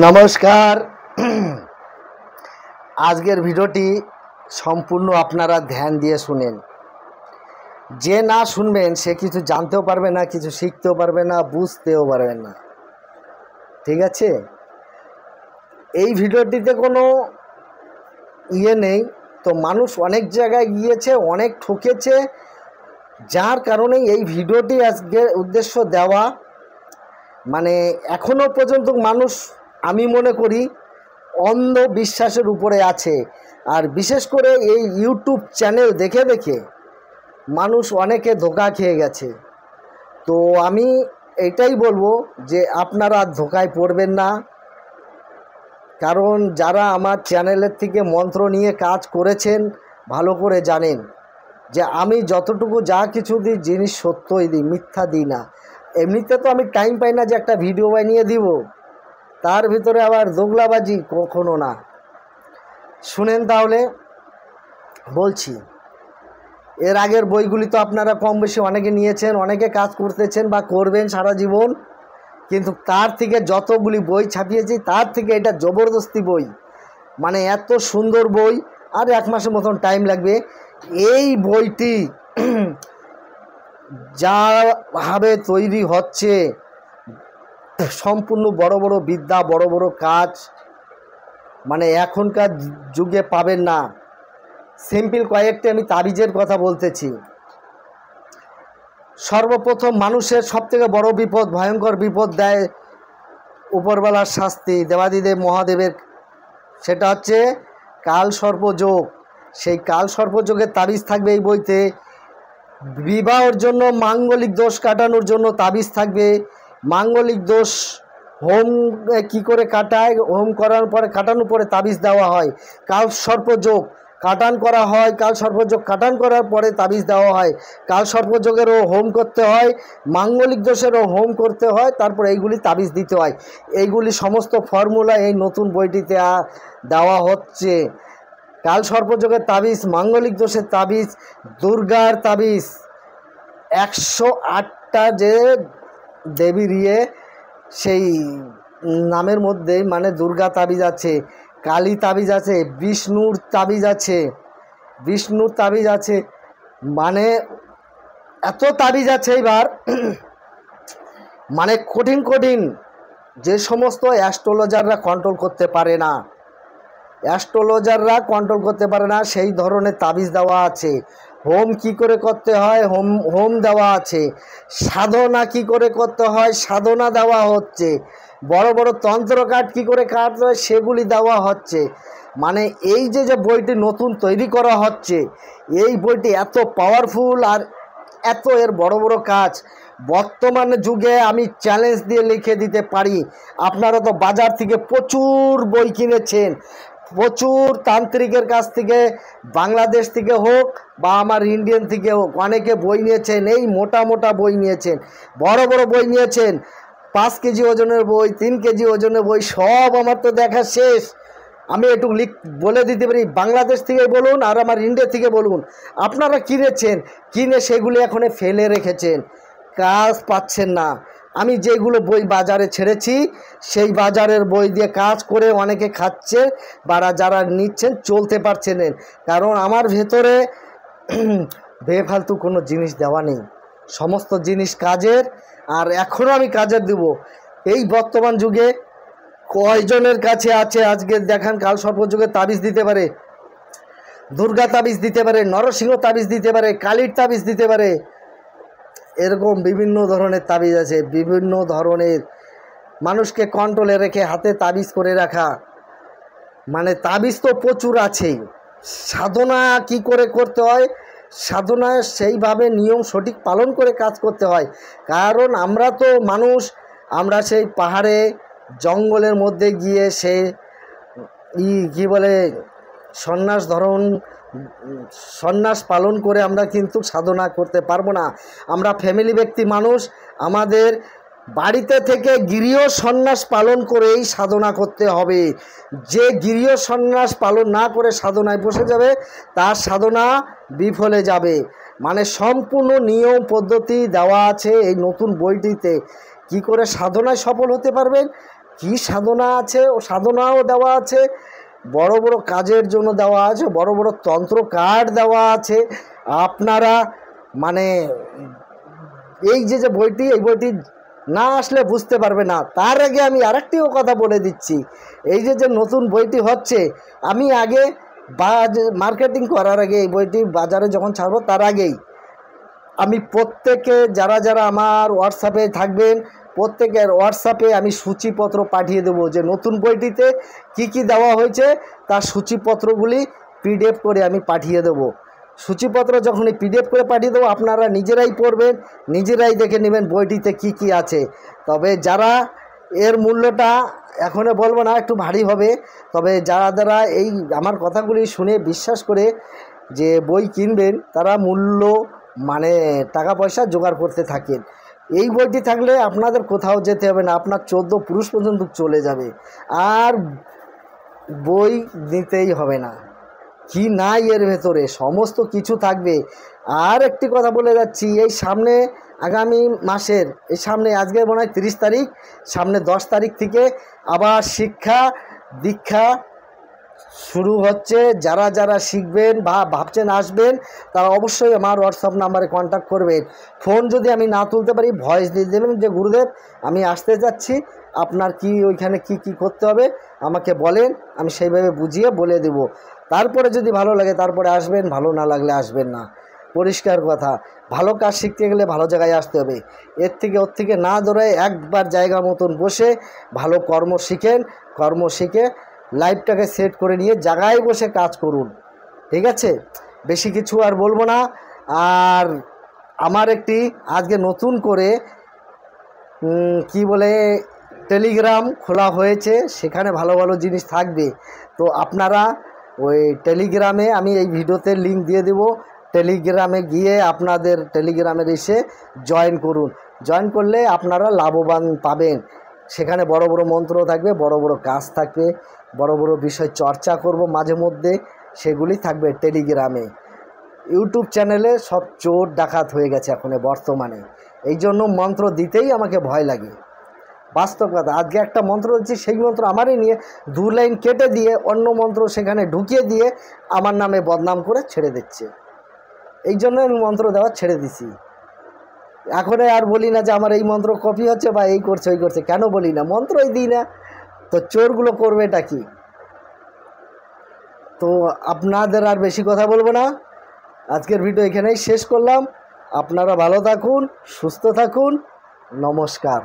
নমস্কার। আজকের ভিডিওটি সম্পূর্ণ আপনারা ধ্যান দিয়ে শুনেন। যে না শুনবেন সে কিছু জানতেও পারবে না, কিছু শিখতেও পারবে না, বুঝতেও পারবে না। ঠিক আছে? এই ভিডিওটিতে কোনো নেই তো, মানুষ অনেক জায়গায় গিয়েছে, অনেক ঠকেছে, যার কারণে এই ভিডিওটি আজকের উদ্দেশ্য দেওয়া। মানে এখনও পর্যন্ত মানুষ, আমি মনে করি, অন্ধবিশ্বাসের উপরে আছে। আর বিশেষ করে এই ইউটিউব চ্যানেল দেখে দেখে মানুষ অনেকে ধোঁকা খেয়ে গেছে। তো আমি এটাই বলবো যে আপনারা ধোঁকায় পড়বেন না। কারণ যারা আমার চ্যানেলের থেকে মন্ত্র নিয়ে কাজ করেছেন ভালো করে জানেন যে আমি যতটুকু যা কিছু দিই জিনিস সত্যই দিই, মিথ্যা দিই না। এমনিতে তো আমি টাইম পাই না যে একটা ভিডিও বানিয়ে দিব, তার ভিতরে আবার দোগলাবাজি কখনো না। শুনেন তাহলে বলছি। এর আগের বইগুলি তো আপনারা কম বেশি অনেকে নিয়েছেন, অনেকে কাজ করতেছেন বা করবেন সারা জীবন। কিন্তু তার থেকে যতগুলি বই ছাপিয়েছি তার থেকে এটা জবরদস্তি বই, মানে এত সুন্দর বই। আর 1 মাসের মতন টাইম লাগবে। এই বইটি যাভাবে তৈরি হচ্ছে, সম্পূর্ণ বড় বড় বিদ্যা, বড় বড় কাজ মানে এখনকার যুগে পাবেন না। সিম্পল কয়েকটি আমি তাবিজের কথা বলতেছি। সর্বপ্রথম মানুষের সবথেকে বড় বিপদ, ভয়ঙ্কর বিপদ দেয় উপরবেলার শাস্তি, দেবাদিদেব মহাদেবের, সেটা হচ্ছে কাল সর্পযোগ। সেই কাল সর্পযোগের তাবিজ থাকবে এই বইতে। বিবাহের জন্য মাঙ্গলিক দোষ কাটানোর জন্য তাবিজ থাকবে। মাঙ্গলিক দোষ হোম কি করে কাটায়, হোম করার পরে কাটানোর পরে তাবিজ দেওয়া হয়। কাল সর্পযোগ কাটান করা হয়, কাল সর্পযোগ কাটান করার পরে তাবিজ দেওয়া হয়। কাল সর্পযোগেরও হোম করতে হয়, মাঙ্গলিক দোষেরও হোম করতে হয়, তারপর এইগুলি তাবিজ দিতে হয়। এইগুলি সমস্ত ফর্মুলা এই নতুন বইটিতে দেওয়া হচ্ছে। কাল সর্পযোগের তাবিজ, মাঙ্গলিক দোষের তাবিজ, দুর্গার তাবিজ, 108টা যে দেবীর সেই নামের মধ্যে মানে দুর্গা তাবিজ আছে, কালী তাবিজ আছে, বিষ্ণুর তাবিজ আছে, বিষ্ণুর তাবিজ আছে, মানে এত তাবিজ আছে। এবার মানে কঠিন কঠিন যে সমস্ত অ্যাস্ট্রোলজাররা কন্ট্রোল করতে পারে না, অ্যাস্ট্রোলজাররা কন্ট্রোল করতে পারে না সেই ধরনের তাবিজ দেওয়া আছে। হোম কি করে করতে হয় হোম দেওয়া আছে। সাধনা কি করে করতে হয় সাধনা দেওয়া হচ্ছে। বড় বড় তন্ত্র কাঠ কী করে কাটতে হয় সেগুলি দেওয়া হচ্ছে। মানে এই যে বইটি নতুন তৈরি করা হচ্ছে, এই বইটি এত পাওয়ারফুল আর এত এর বড় বড় কাজ বর্তমান যুগে আমি চ্যালেঞ্জ দিয়ে লিখে দিতে পারি। আপনারা তো বাজার থেকে প্রচুর বই কিনেছেন, প্রচুর তান্ত্রিকের কাছ থেকে, বাংলাদেশ থেকে হোক বা আমার ইন্ডিয়ান থেকে হোক, অনেকে বই নিয়েছেন। এই মোটা মোটা বই নিয়েছেন, বড় বড় বই নিয়েছেন, 5 কেজি ওজনের বই, 3 কেজি ওজনের বই, সব আমার তো দেখা শেষ। আমি একটু বলে দিতে পারি, বাংলাদেশ থেকে বলুন আর আমার ইন্ডিয়া থেকে বলুন, আপনারা কিনেছেন, কিনে সেগুলি এখন ফেলে রেখেছেন, কাজ পাচ্ছেন না। আমি যেগুলো বই বাজারে ছেড়েছি সেই বাজারের বই দিয়ে কাজ করে অনেকে খাচ্ছে, বা যারা নিচ্ছেন চলতে পারছেন। কারণ আমার ভেতরে বেফালতু কোনো জিনিস দেওয়া নেই, সমস্ত জিনিস কাজের। আর এখনও আমি কাজের দেব। এই বর্তমান যুগে কয়জনের কাছে আছে আজকে দেখান কাল সর্পযোগের তাবিজ দিতে পারে, দুর্গা তাবিজ দিতে পারে, নরসিংহ তাবিজ দিতে পারে, কালীর তাবিজ দিতে পারে। এরকম বিভিন্ন ধরনের তাবিজ আছে, বিভিন্ন ধরনের মানুষকে কন্ট্রোলে রেখে হাতে তাবিজ করে রাখা। মানে তাবিজ তো প্রচুর আছেই। সাধনা কি করে করতে হয়, সাধনা সেইভাবে নিয়ম সঠিক পালন করে কাজ করতে হয়। কারণ আমরা তো মানুষ, আমরা সেই পাহাড়ে জঙ্গলের মধ্যে গিয়ে সে কি বলে সন্ন্যাস পালন করে আমরা কিন্তু সাধনা করতে পারবো না। আমরা ফ্যামিলি ব্যক্তি মানুষ, আমাদের বাড়িতে থেকে গৃহ সন্ন্যাস পালন করেই সাধনা করতে হবে। যে গৃহ সন্ন্যাস পালন না করে সাধনায় বসে যাবে তার সাধনা বিফলে যাবে। মানে সম্পূর্ণ নিয়ম পদ্ধতি দেওয়া আছে এই নতুন বইটিতে। কি করে সাধনায় সফল হতে পারবেন, কি সাধনা আছে, ও সাধনাও দেওয়া আছে, বড় বড় কাজের জন্য দেওয়া আছে, বড় বড় তন্ত্র কার্ড দেওয়া আছে। আপনারা মানে এই যে বইটি, এই বইটি না আসলে বুঝতে পারবে না। তার আগে আমি আরেকটিও কথা বলে দিচ্ছি, এই যে নতুন বইটি হচ্ছে, আমি আগে মার্কেটিং করার আগে, এই বইটি বাজারে যখন ছাড়বো তার আগেই আমি প্রত্যেকে যারা যারা আমার হোয়াটসঅ্যাপে থাকবেন, প্রত্যেকের হোয়াটসঅ্যাপে আমি সূচিপত্র পাঠিয়ে দেবো যে নতুন বইটিতে কি কি দেওয়া হয়েছে, তার সূচিপত্রগুলি পিডিএফ করে আমি পাঠিয়ে দেবো। সূচিপত্র যখনই পিডিএফ করে পাঠিয়ে দেবো, আপনারা নিজেরাই পড়বেন, নিজেরাই দেখে নেবেন বইটিতে কি কি আছে। তবে যারা এর মূল্যটা এখনও বলবো না, একটু ভারী হবে, তবে যারা যারা এই আমার কথাগুলি শুনে বিশ্বাস করে যে বই কিনবেন, তারা মূল্য মানে টাকা পয়সা জোগাড় করতে থাকেন। এই বইটি থাকলে আপনাদের কোথাও যেতে হবে না, আপনার 14 পুরুষ পর্যন্ত চলে যাবে, আর বই নিতেই হবে না। কি নাই এর ভেতরে সমস্ত কিছু থাকবে। আর একটি কথা বলে যাচ্ছি, এই সামনে আগামী মাসের এই সামনে, আজকে মনে হয় 30 তারিখ, সামনে 10 তারিখ থেকে আবার শিক্ষা দীক্ষা শুরু হচ্ছে। যারা যারা শিখবেন বা ভাবছেন আসবেন, তারা অবশ্যই আমার হোয়াটসঅ্যাপ নাম্বারে কন্ট্যাক্ট করবেন। ফোন যদি আমি না তুলতে পারি, ভয়েস দিয়ে দেবেন যে গুরুদেব আমি আসতে যাচ্ছি, আপনার কি ওইখানে কি কি করতে হবে আমাকে বলেন, আমি সেইভাবে বুঝিয়ে বলে দেব। তারপরে যদি ভালো লাগে তারপরে আসবেন, ভালো না লাগলে আসবেন না। পরিষ্কার কথা। ভালো কাজ শিখতে গেলে ভালো জায়গায় আসতে হবে, এর থেকে ওর থেকে না দৌড়ায় একবার জায়গা মতন বসে ভালো কর্ম শিখেন, কর্ম শিখে লাইফটাকে সেট করে নিয়ে জায়গায় বসে কাজ করুন। ঠিক আছে, বেশি কিছু আর বলবো না। আর আমার একটি আজকে নতুন করে কি বলে টেলিগ্রাম খোলা হয়েছে, সেখানে ভালো ভালো জিনিস থাকবে। তো আপনারা ওই টেলিগ্রামে, আমি এই ভিডিওতে লিঙ্ক দিয়ে দেব, টেলিগ্রামে গিয়ে আপনাদের টেলিগ্রামের এসে জয়েন করুন। জয়েন করলে আপনারা লাভবান পাবেন। সেখানে বড় বড় মন্ত্র থাকবে, বড় বড় কাজ থাকবে, বড় বড় বিষয় চর্চা করব মাঝে মধ্যে, সেগুলি থাকবে টেলিগ্রামে। ইউটিউব চ্যানেলে সব চোর ডাকাত হয়ে গেছে এখন বর্তমানে, এই জন্য মন্ত্র দিতেই আমাকে ভয় লাগে। বাস্তব কথা, আজকে একটা মন্ত্র দিচ্ছি, সেই মন্ত্র আমারই নিয়ে 2 লাইন কেটে দিয়ে অন্য মন্ত্র সেখানে ঢুকিয়ে দিয়ে আমার নামে বদনাম করে ছেড়ে দিচ্ছে। এই জন্য আমি মন্ত্র দেওয়া ছেড়ে দিছি। এখন আর বলি না যে আমার এই মন্ত্র কপি হচ্ছে বা এই করছে ওই করছে, কেন বলি না, মন্ত্রই দিই না। তো চোরগুলো করবে এটা কি? তো আপনাদের আর বেশি কথা বলবো না, আজকের ভিডিও এখানেই শেষ করলাম। আপনারা ভালো থাকুন, সুস্থ থাকুন, নমস্কার।